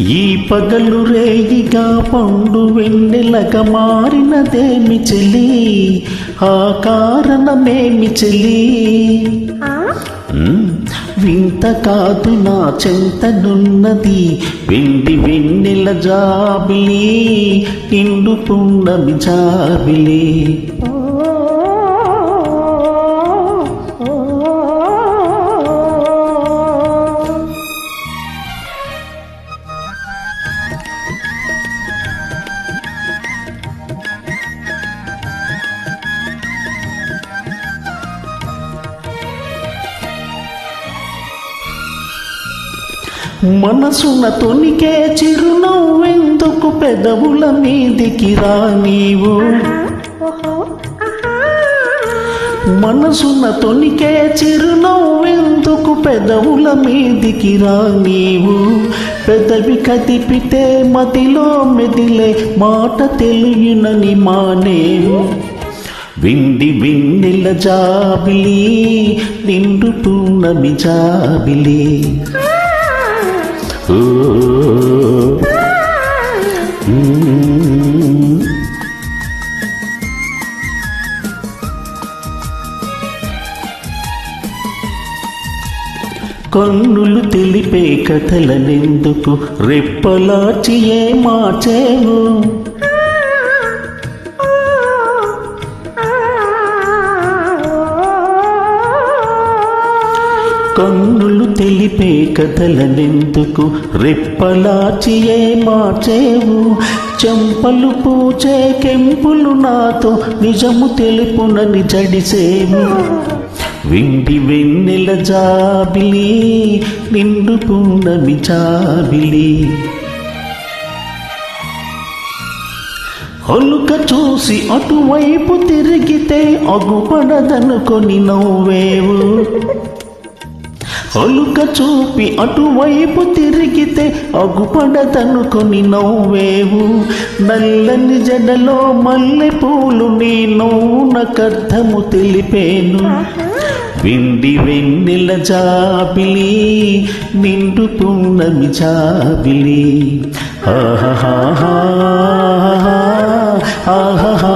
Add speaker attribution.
Speaker 1: ఈ పగలు రేయిగా పండు వెన్నెలగా మారినదేమి చెలి, ఆ కారణమేమి చెలి. వింత కాదు నా చెంతనున్నది వెండి వెన్నెల జాబిలి, నిండు పున్నమి జాబిలి. మనసున తొనికే చిరునవ్వెందుకు పెదవుల మీదికి రా నీవు. మనసున తొనికే చిరునవ్వెందుకు పెదవుల మీదికి రా నీవు. పెదవి కదిపితే మదిలో మెదిలే మాట తెలియనని మానేవు. విండి వెన్నెల జాబిలి, నిండు పున్నమి జాబిలి. కన్నులు తెలిపే కథలనెందుకు రెప్పలాచి ఏ మార్చేవు. కన్నులు తెలిపే కథలనెందుకు రెప్పలాచి ఏ మార్చేవు. చెంపలు పూచే కెంపులు నాతో నిజము తెలుపునని జడిసేవు. విండి వెన్నెల జాబిలి, నిండు పున్నమి జాబిలి. ఒలుక చూసి అటువైపు తిరిగితే అగుపడదనుకొని నవ్వేవు. ఒలుక చూపి అటువైపు తిరిగితే అగుపడదనుకొని నవ్వేవు. నల్లని జడలో మల్లె పూలు నీ నవ్వునకర్థము తెలిపేను. విండి వెన్నెల జాబిలి, నిండు పున్నమి జాబిలి. ఆహాహా ఆహాహా.